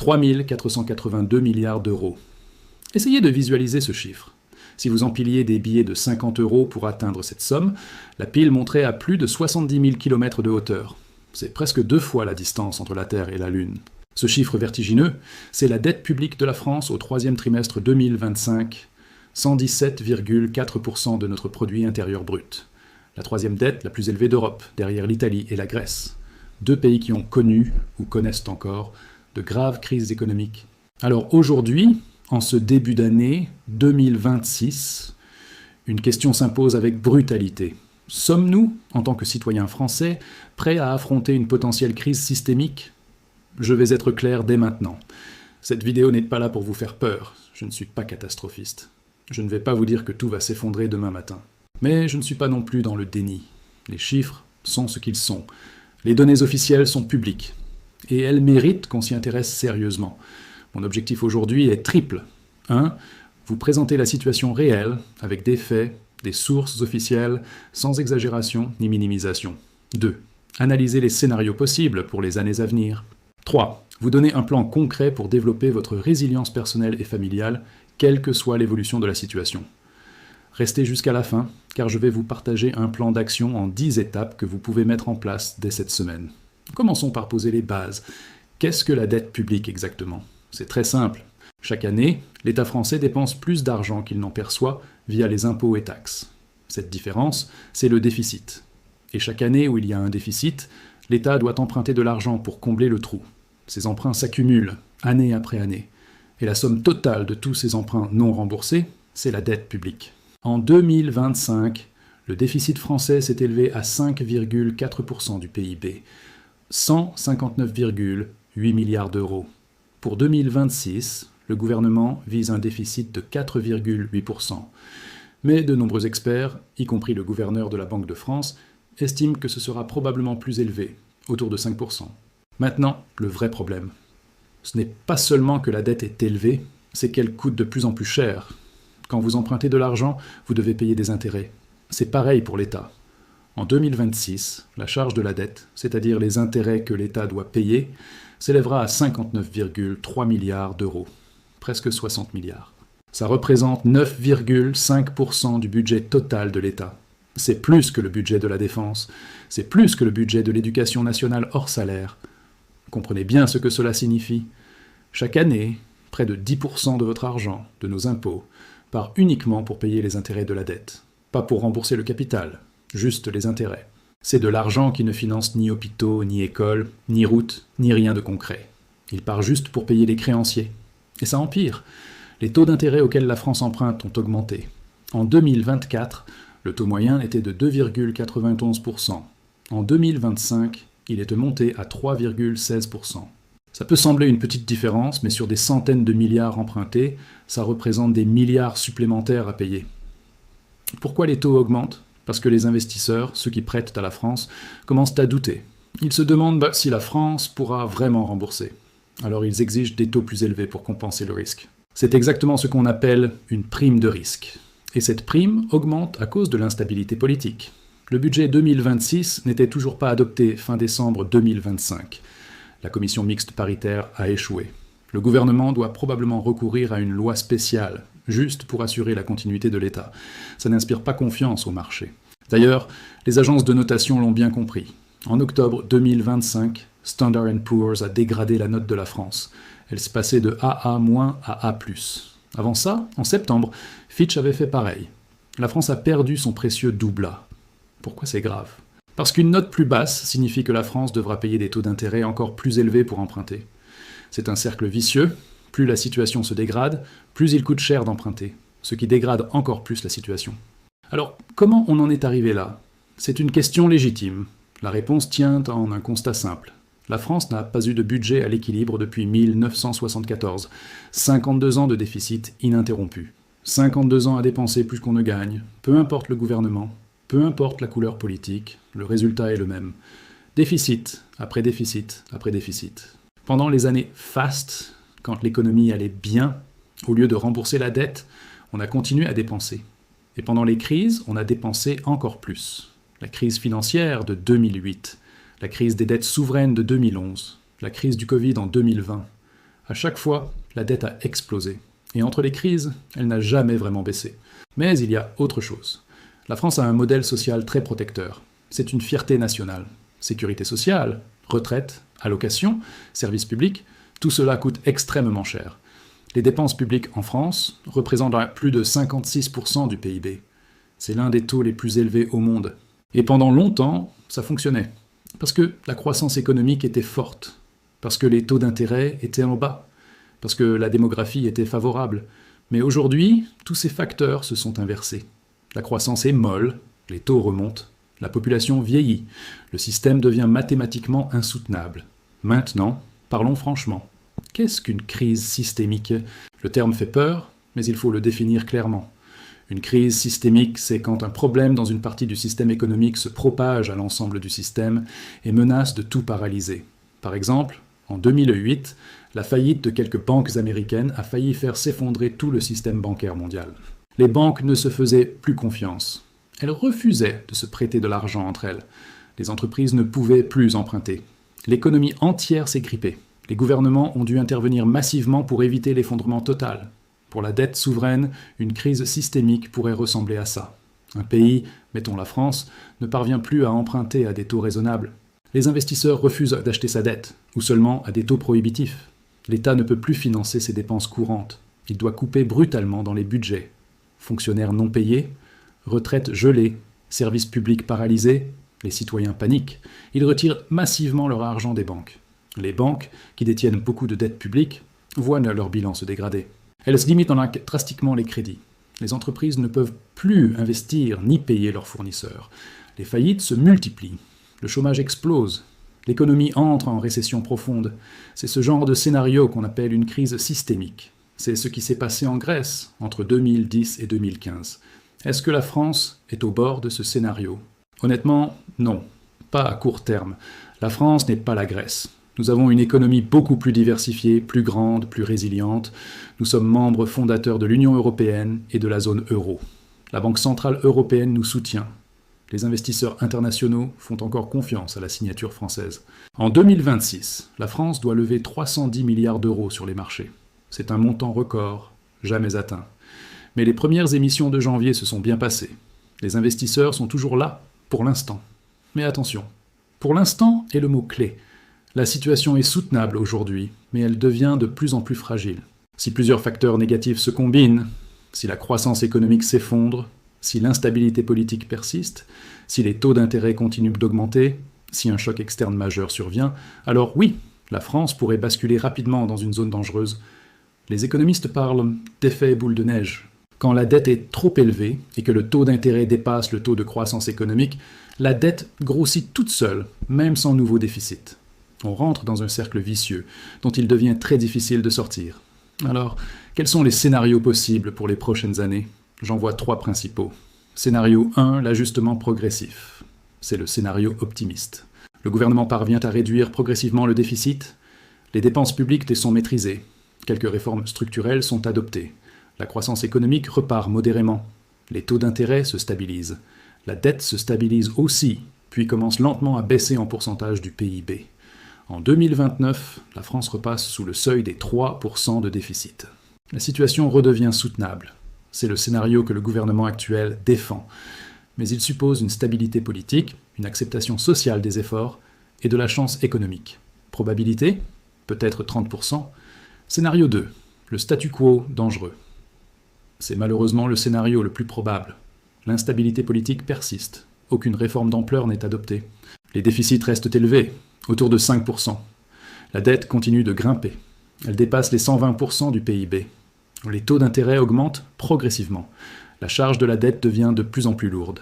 3 482 milliards d'euros. Essayez de visualiser ce chiffre. Si vous empiliez des billets de 50 € pour atteindre cette somme, la pile monterait à plus de 70 000 km de hauteur. C'est presque 2 fois la distance entre la Terre et la Lune. Ce chiffre vertigineux, c'est la dette publique de la France au troisième trimestre 2025, 117,4% de notre produit intérieur brut. La troisième dette la plus élevée d'Europe, derrière l'Italie et la Grèce. 2 pays qui ont connu, ou connaissent encore, de graves crises économiques. Alors aujourd'hui, en ce début d'année 2026, une question s'impose avec brutalité. Sommes-nous, en tant que citoyens français, prêts à affronter une potentielle crise systémique ? Je vais être clair dès maintenant. Cette vidéo n'est pas là pour vous faire peur. Je ne suis pas catastrophiste. Je ne vais pas vous dire que tout va s'effondrer demain matin. Mais je ne suis pas non plus dans le déni. Les chiffres sont ce qu'ils sont. Les données officielles sont publiques. Et elles méritent qu'on s'y intéresse sérieusement. Mon objectif aujourd'hui est triple. 1. Vous présenter la situation réelle, avec des faits, des sources officielles, sans exagération ni minimisation. 2. Analyser les scénarios possibles pour les années à venir. 3. Vous donner un plan concret pour développer votre résilience personnelle et familiale, quelle que soit l'évolution de la situation. Restez jusqu'à la fin, car je vais vous partager un plan d'action en 10 étapes que vous pouvez mettre en place dès cette semaine. Commençons par poser les bases. Qu'est-ce que la dette publique exactement ? C'est très simple. Chaque année, l'État français dépense plus d'argent qu'il n'en perçoit via les impôts et taxes. Cette différence, c'est le déficit. Et chaque année où il y a un déficit, l'État doit emprunter de l'argent pour combler le trou. Ces emprunts s'accumulent, année après année. Et la somme totale de tous ces emprunts non remboursés, c'est la dette publique. En 2025, le déficit français s'est élevé à 5,4% du PIB, 159,8 milliards d'euros. Pour 2026, le gouvernement vise un déficit de 4,8%. Mais de nombreux experts, y compris le gouverneur de la Banque de France, estiment que ce sera probablement plus élevé, autour de 5%. Maintenant, le vrai problème. Ce n'est pas seulement que la dette est élevée, c'est qu'elle coûte de plus en plus cher. Quand vous empruntez de l'argent, vous devez payer des intérêts. C'est pareil pour l'État. En 2026, la charge de la dette, c'est-à-dire les intérêts que l'État doit payer, s'élèvera à 59,3 milliards d'euros, presque 60 milliards. Ça représente 9,5% du budget total de l'État. C'est plus que le budget de la défense, c'est plus que le budget de l'éducation nationale hors salaire. Comprenez bien ce que cela signifie. Chaque année, près de 10% de votre argent, de nos impôts, part uniquement pour payer les intérêts de la dette. Pas pour rembourser le capital, juste les intérêts. C'est de l'argent qui ne finance ni hôpitaux, ni écoles, ni routes, ni rien de concret. Il part juste pour payer les créanciers. Et ça empire. Les taux d'intérêt auxquels la France emprunte ont augmenté. En 2024, le taux moyen était de 2,91%. En 2025, il est monté à 3,16%. Ça peut sembler une petite différence, mais sur des centaines de milliards empruntés, ça représente des milliards supplémentaires à payer. Pourquoi les taux augmentent ? Parce que les investisseurs, ceux qui prêtent à la France, commencent à douter. Ils se demandent si la France pourra vraiment rembourser. Alors ils exigent des taux plus élevés pour compenser le risque. C'est exactement ce qu'on appelle une prime de risque. Et cette prime augmente à cause de l'instabilité politique. Le budget 2026 n'était toujours pas adopté fin décembre 2025. La commission mixte paritaire a échoué. Le gouvernement doit probablement recourir à une loi spéciale, juste pour assurer la continuité de l'État. Ça n'inspire pas confiance au marché. D'ailleurs, les agences de notation l'ont bien compris. En octobre 2025, Standard & Poor's a dégradé la note de la France. Elle se passait de AA- à A+. Avant ça, en septembre, Fitch avait fait pareil. La France a perdu son précieux doublat. Pourquoi c'est grave ? Parce qu'une note plus basse signifie que la France devra payer des taux d'intérêt encore plus élevés pour emprunter. C'est un cercle vicieux. Plus la situation se dégrade, plus il coûte cher d'emprunter, ce qui dégrade encore plus la situation. Alors, comment on en est arrivé là ? C'est une question légitime. La réponse tient en un constat simple. La France n'a pas eu de budget à l'équilibre depuis 1974. 52 ans de déficit ininterrompu. 52 ans à dépenser plus qu'on ne gagne, peu importe le gouvernement, peu importe la couleur politique, le résultat est le même. Déficit après déficit après déficit. Pendant les années fastes, quand l'économie allait bien, au lieu de rembourser la dette, on a continué à dépenser. Et pendant les crises, on a dépensé encore plus. La crise financière de 2008, la crise des dettes souveraines de 2011, la crise du Covid en 2020. À chaque fois, la dette a explosé. Et entre les crises, elle n'a jamais vraiment baissé. Mais il y a autre chose. La France a un modèle social très protecteur. C'est une fierté nationale. Sécurité sociale, retraite, allocations, services publics, tout cela coûte extrêmement cher. Les dépenses publiques en France représentent plus de 56% du PIB. C'est l'un des taux les plus élevés au monde. Et pendant longtemps, ça fonctionnait. Parce que la croissance économique était forte. Parce que les taux d'intérêt étaient en bas. Parce que la démographie était favorable. Mais aujourd'hui, tous ces facteurs se sont inversés. La croissance est molle, les taux remontent, la population vieillit, le système devient mathématiquement insoutenable. Maintenant, parlons franchement. Qu'est-ce qu'une crise systémique? Le terme fait peur, mais il faut le définir clairement. Une crise systémique, c'est quand un problème dans une partie du système économique se propage à l'ensemble du système et menace de tout paralyser. Par exemple, en 2008, la faillite de quelques banques américaines a failli faire s'effondrer tout le système bancaire mondial. Les banques ne se faisaient plus confiance. Elles refusaient de se prêter de l'argent entre elles. Les entreprises ne pouvaient plus emprunter. L'économie entière s'est grippée. Les gouvernements ont dû intervenir massivement pour éviter l'effondrement total. Pour la dette souveraine, une crise systémique pourrait ressembler à ça. Un pays, mettons la France, ne parvient plus à emprunter à des taux raisonnables. Les investisseurs refusent d'acheter sa dette, ou seulement à des taux prohibitifs. L'État ne peut plus financer ses dépenses courantes. Il doit couper brutalement dans les budgets. Fonctionnaires non payés, retraites gelées, services publics paralysés, les citoyens paniquent. Ils retirent massivement leur argent des banques. Les banques, qui détiennent beaucoup de dettes publiques, voient leur bilan se dégrader. Elles limitent drastiquement les crédits. Les entreprises ne peuvent plus investir ni payer leurs fournisseurs. Les faillites se multiplient. Le chômage explose. L'économie entre en récession profonde. C'est ce genre de scénario qu'on appelle une crise systémique. C'est ce qui s'est passé en Grèce entre 2010 et 2015. Est-ce que la France est au bord de ce scénario? Honnêtement, non. Pas à court terme. La France n'est pas la Grèce. Nous avons une économie beaucoup plus diversifiée, plus grande, plus résiliente. Nous sommes membres fondateurs de l'Union européenne et de la zone euro. La Banque centrale européenne nous soutient. Les investisseurs internationaux font encore confiance à la signature française. En 2026, la France doit lever 310 milliards d'euros sur les marchés. C'est un montant record, jamais atteint. Mais les premières émissions de janvier se sont bien passées. Les investisseurs sont toujours là, pour l'instant. Mais attention, pour l'instant est le mot-clé. La situation est soutenable aujourd'hui, mais elle devient de plus en plus fragile. Si plusieurs facteurs négatifs se combinent, si la croissance économique s'effondre, si l'instabilité politique persiste, si les taux d'intérêt continuent d'augmenter, si un choc externe majeur survient, alors oui, la France pourrait basculer rapidement dans une zone dangereuse. Les économistes parlent d'effet boule de neige. Quand la dette est trop élevée et que le taux d'intérêt dépasse le taux de croissance économique, la dette grossit toute seule, même sans nouveau déficit. On rentre dans un cercle vicieux, dont il devient très difficile de sortir. Alors, quels sont les scénarios possibles pour les prochaines années? J'en vois 3 principaux. Scénario 1, l'ajustement progressif. C'est le scénario optimiste. Le gouvernement parvient à réduire progressivement le déficit, les dépenses publiques sont maîtrisées, quelques réformes structurelles sont adoptées, la croissance économique repart modérément, les taux d'intérêt se stabilisent, la dette se stabilise aussi, puis commence lentement à baisser en pourcentage du PIB. En 2029, la France repasse sous le seuil des 3% de déficit. La situation redevient soutenable. C'est le scénario que le gouvernement actuel défend. Mais il suppose une stabilité politique, une acceptation sociale des efforts et de la chance économique. Probabilité? Peut-être 30%. Scénario 2. Le statu quo dangereux. C'est malheureusement le scénario le plus probable. L'instabilité politique persiste. Aucune réforme d'ampleur n'est adoptée. Les déficits restent élevés, autour de 5%. La dette continue de grimper. Elle dépasse les 120% du PIB. Les taux d'intérêt augmentent progressivement. La charge de la dette devient de plus en plus lourde.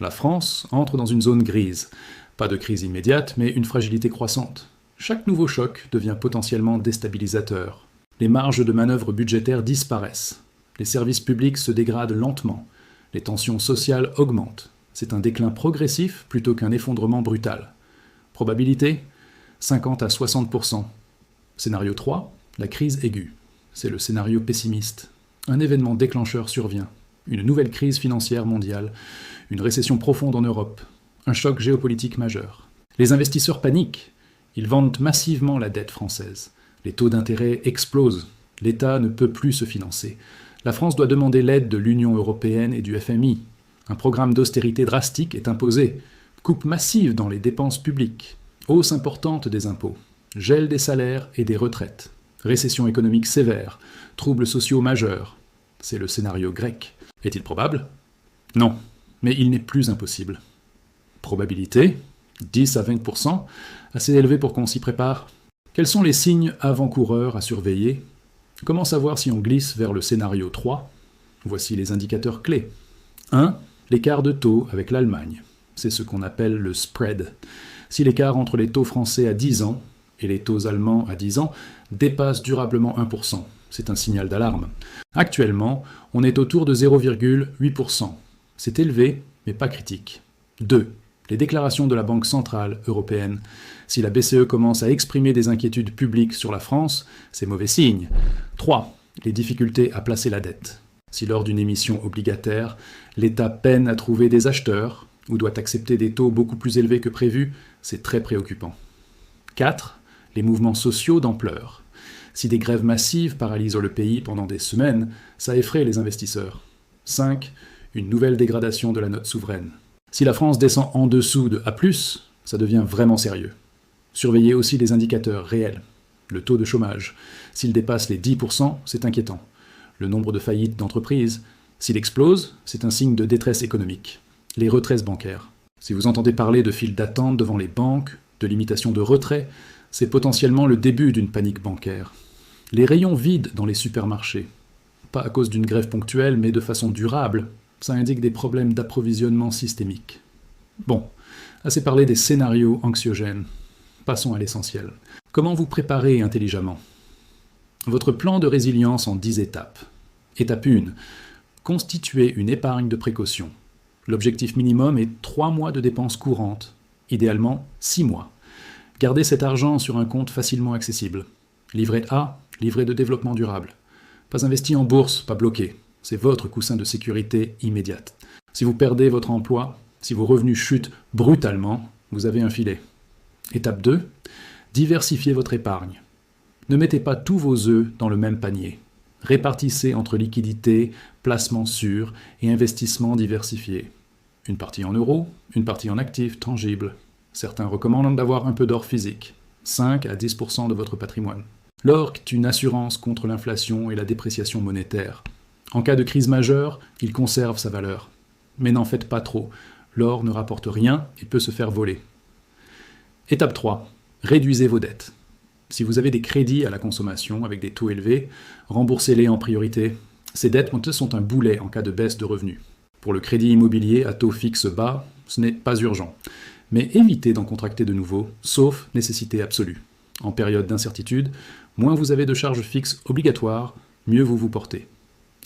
La France entre dans une zone grise. Pas de crise immédiate, mais une fragilité croissante. Chaque nouveau choc devient potentiellement déstabilisateur. Les marges de manœuvre budgétaires disparaissent. Les services publics se dégradent lentement. Les tensions sociales augmentent. C'est un déclin progressif plutôt qu'un effondrement brutal. Probabilité? 50 à 60%. Scénario 3, la crise aiguë. C'est le scénario pessimiste. Un événement déclencheur survient. Une nouvelle crise financière mondiale, une récession profonde en Europe, un choc géopolitique majeur. Les investisseurs paniquent. Ils vendent massivement la dette française. Les taux d'intérêt explosent. L'État ne peut plus se financer. La France doit demander l'aide de l'Union européenne et du FMI. Un programme d'austérité drastique est imposé. Coupe massive dans les dépenses publiques. Hausse importante des impôts. Gel des salaires et des retraites. Récession économique sévère. Troubles sociaux majeurs. C'est le scénario grec. Est-il probable? Non, mais il n'est plus impossible. Probabilité 10 à 20%, assez élevé pour qu'on s'y prépare. Quels sont les signes avant-coureurs à surveiller? Comment savoir si on glisse vers le scénario 3? Voici les indicateurs clés. 1. L'écart de taux avec l'Allemagne. C'est ce qu'on appelle le spread. Si l'écart entre les taux français à 10 ans et les taux allemands à 10 ans dépasse durablement 1%, c'est un signal d'alarme. Actuellement, on est autour de 0,8%. C'est élevé, mais pas critique. 2. Les déclarations de la Banque centrale européenne. Si la BCE commence à exprimer des inquiétudes publiques sur la France, c'est mauvais signe. 3. Les difficultés à placer la dette. Si lors d'une émission obligataire, l'État peine à trouver des acheteurs ou doit accepter des taux beaucoup plus élevés que prévu, c'est très préoccupant. 4. Les mouvements sociaux d'ampleur. Si des grèves massives paralysent le pays pendant des semaines, ça effraie les investisseurs. 5. Une nouvelle dégradation de la note souveraine. Si la France descend en dessous de A+, ça devient vraiment sérieux. Surveillez aussi les indicateurs réels. Le taux de chômage. S'il dépasse les 10%, c'est inquiétant. Le nombre de faillites d'entreprises. S'il explose, c'est un signe de détresse économique. Les retraits bancaires. Si vous entendez parler de files d'attente devant les banques, de limitation de retrait, c'est potentiellement le début d'une panique bancaire. Les rayons vides dans les supermarchés. Pas à cause d'une grève ponctuelle, mais de façon durable. Ça indique des problèmes d'approvisionnement systémique. Bon, assez parlé des scénarios anxiogènes. Passons à l'essentiel. Comment vous préparer intelligemment? Votre plan de résilience en 10 étapes. Étape 1. Constituer une épargne de précaution. L'objectif minimum est 3 mois de dépenses courantes, idéalement 6 mois. Gardez cet argent sur un compte facilement accessible. Livret A, livret de développement durable. Pas investi en bourse, pas bloqué. C'est votre coussin de sécurité immédiate. Si vous perdez votre emploi, si vos revenus chutent brutalement, vous avez un filet. Étape 2. Diversifiez votre épargne. Ne mettez pas tous vos œufs dans le même panier. Répartissez entre liquidités, placements sûrs et investissements diversifiés. Une partie en euros, une partie en actifs tangibles. Certains recommandent d'avoir un peu d'or physique, 5 à 10% de votre patrimoine. L'or est une assurance contre l'inflation et la dépréciation monétaire. En cas de crise majeure, il conserve sa valeur. Mais n'en faites pas trop. L'or ne rapporte rien et peut se faire voler. Étape 3. Réduisez vos dettes. Si vous avez des crédits à la consommation avec des taux élevés, remboursez-les en priorité. Ces dettes sont un boulet en cas de baisse de revenus. Pour le crédit immobilier à taux fixe bas, ce n'est pas urgent. Mais évitez d'en contracter de nouveau, sauf nécessité absolue. En période d'incertitude, moins vous avez de charges fixes obligatoires, mieux vous vous portez.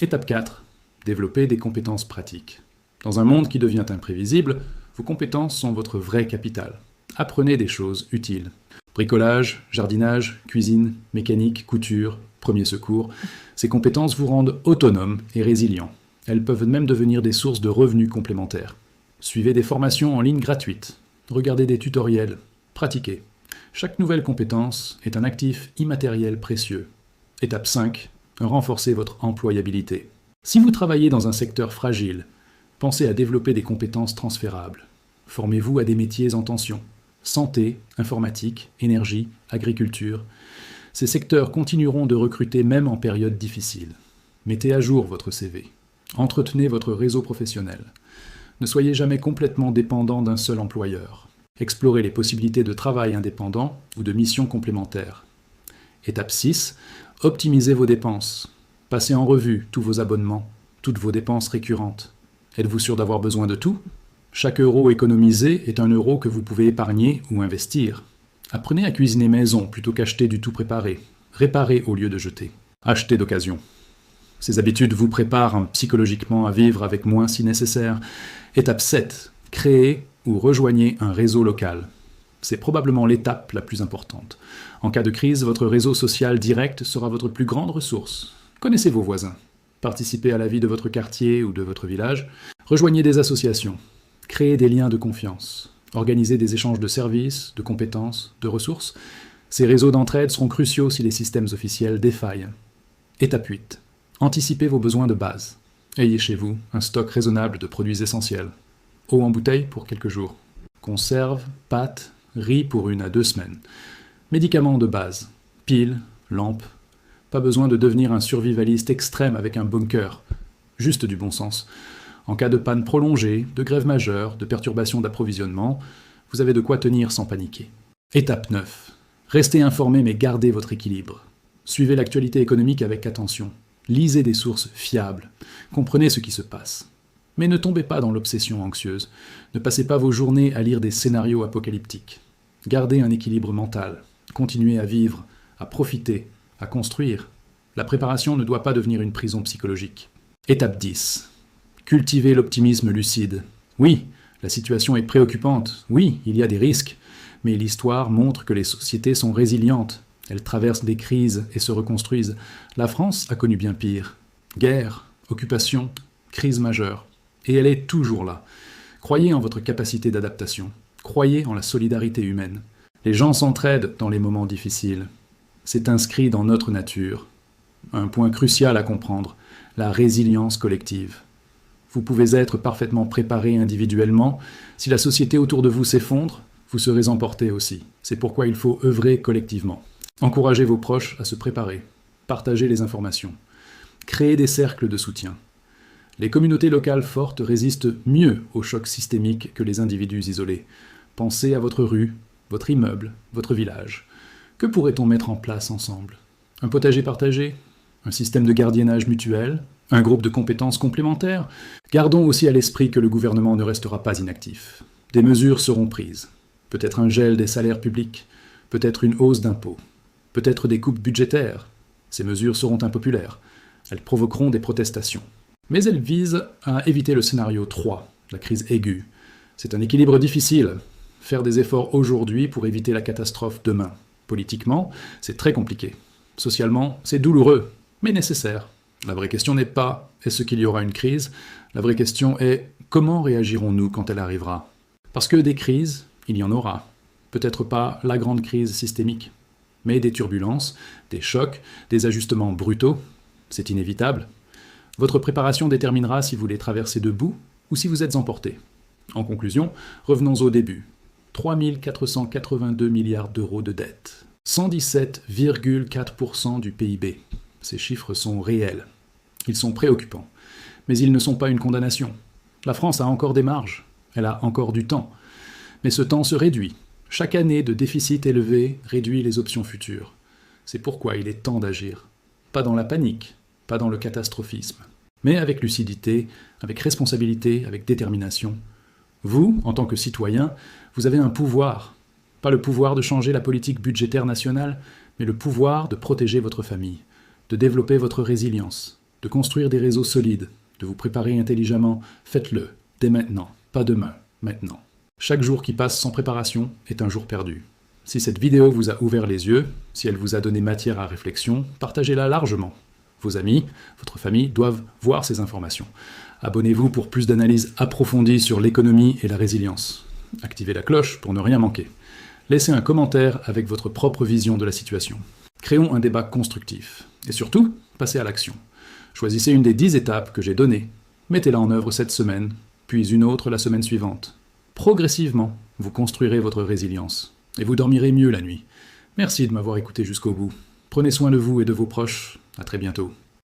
Étape 4. Développer des compétences pratiques. Dans un monde qui devient imprévisible, vos compétences sont votre vrai capital. Apprenez des choses utiles. Bricolage, jardinage, cuisine, mécanique, couture, premiers secours. Ces compétences vous rendent autonome et résilient. Elles peuvent même devenir des sources de revenus complémentaires. Suivez des formations en ligne gratuites. Regardez des tutoriels. Pratiquez. Chaque nouvelle compétence est un actif immatériel précieux. Étape 5. Renforcez votre employabilité. Si vous travaillez dans un secteur fragile, pensez à développer des compétences transférables. Formez-vous à des métiers en tension. Santé, informatique, énergie, agriculture. Ces secteurs continueront de recruter même en période difficile. Mettez à jour votre CV. Entretenez votre réseau professionnel. Ne soyez jamais complètement dépendant d'un seul employeur. Explorez les possibilités de travail indépendant ou de missions complémentaires. Étape 6. Optimisez vos dépenses. Passez en revue tous vos abonnements, toutes vos dépenses récurrentes. Êtes-vous sûr d'avoir besoin de tout? Chaque euro économisé est un euro que vous pouvez épargner ou investir. Apprenez à cuisiner maison plutôt qu'acheter du tout préparé. Réparez au lieu de jeter. Achetez d'occasion. Ces habitudes vous préparent psychologiquement à vivre avec moins si nécessaire. Étape 7. Créez ou rejoignez un réseau local. C'est probablement l'étape la plus importante. En cas de crise, votre réseau social direct sera votre plus grande ressource. Connaissez vos voisins. Participez à la vie de votre quartier ou de votre village. Rejoignez des associations. Créez des liens de confiance. Organisez des échanges de services, de compétences, de ressources. Ces réseaux d'entraide seront cruciaux si les systèmes officiels défaillent. Étape 8. Anticipez vos besoins de base. Ayez chez vous un stock raisonnable de produits essentiels. Eau en bouteille pour quelques jours. Conserves, pâtes, riz pour 1 à 2 semaines. Médicaments de base. Piles, lampes. Pas besoin de devenir un survivaliste extrême avec un bunker. Juste du bon sens. En cas de panne prolongée, de grève majeure, de perturbation d'approvisionnement, vous avez de quoi tenir sans paniquer. Étape 9. Restez informé mais gardez votre équilibre. Suivez l'actualité économique avec attention. Lisez des sources fiables. Comprenez ce qui se passe. Mais ne tombez pas dans l'obsession anxieuse. Ne passez pas vos journées à lire des scénarios apocalyptiques. Gardez un équilibre mental. Continuez à vivre, à profiter, à construire. La préparation ne doit pas devenir une prison psychologique. Étape 10. Cultivez l'optimisme lucide. Oui, la situation est préoccupante. Oui, il y a des risques. Mais l'histoire montre que les sociétés sont résilientes. Elles traversent des crises et se reconstruisent. La France a connu bien pire. Guerre, occupation, crise majeure. Et elle est toujours là. Croyez en votre capacité d'adaptation. Croyez en la solidarité humaine. Les gens s'entraident dans les moments difficiles. C'est inscrit dans notre nature. Un point crucial à comprendre, la résilience collective. Vous pouvez être parfaitement préparé individuellement. Si la société autour de vous s'effondre, vous serez emporté aussi. C'est pourquoi il faut œuvrer collectivement. Encouragez vos proches à se préparer. Partagez les informations. Créez des cercles de soutien. Les communautés locales fortes résistent mieux aux chocs systémiques que les individus isolés. Pensez à votre rue, votre immeuble, votre village. Que pourrait-on mettre en place ensemble? Un potager partagé? Un système de gardiennage mutuel? Un groupe de compétences complémentaires? Gardons aussi à l'esprit que le gouvernement ne restera pas inactif. Des mesures seront prises. Peut-être un gel des salaires publics, peut-être une hausse d'impôts, peut-être des coupes budgétaires. Ces mesures seront impopulaires. Elles provoqueront des protestations. Mais elles visent à éviter le scénario 3, la crise aiguë. C'est un équilibre difficile. Faire des efforts aujourd'hui pour éviter la catastrophe demain. Politiquement, c'est très compliqué. Socialement, c'est douloureux, mais nécessaire. La vraie question n'est pas « est-ce qu'il y aura une crise ?», la vraie question est « comment réagirons-nous quand elle arrivera ?» Parce que des crises, il y en aura. Peut-être pas la grande crise systémique, mais des turbulences, des chocs, des ajustements brutaux, c'est inévitable. Votre préparation déterminera si vous les traversez debout ou si vous êtes emporté. En conclusion, revenons au début. 3 482 milliards d'euros de dette. 117,4% du PIB. Ces chiffres sont réels. Ils sont préoccupants. Mais ils ne sont pas une condamnation. La France a encore des marges. Elle a encore du temps. Mais ce temps se réduit. Chaque année de déficit élevé réduit les options futures. C'est pourquoi il est temps d'agir. Pas dans la panique, pas dans le catastrophisme, mais avec lucidité, avec responsabilité, avec détermination. Vous, en tant que citoyen, vous avez un pouvoir. Pas le pouvoir de changer la politique budgétaire nationale, mais le pouvoir de protéger votre famille, de développer votre résilience, de construire des réseaux solides, de vous préparer intelligemment. Faites-le, dès maintenant, pas demain, maintenant. Chaque jour qui passe sans préparation est un jour perdu. Si cette vidéo vous a ouvert les yeux, si elle vous a donné matière à réflexion, partagez-la largement. Vos amis, votre famille doivent voir ces informations. Abonnez-vous pour plus d'analyses approfondies sur l'économie et la résilience. Activez la cloche pour ne rien manquer. Laissez un commentaire avec votre propre vision de la situation. Créons un débat constructif. Et surtout, passez à l'action. Choisissez une des 10 étapes que j'ai données. Mettez-la en œuvre cette semaine, puis une autre la semaine suivante. Progressivement, vous construirez votre résilience. Et vous dormirez mieux la nuit. Merci de m'avoir écouté jusqu'au bout. Prenez soin de vous et de vos proches. À très bientôt.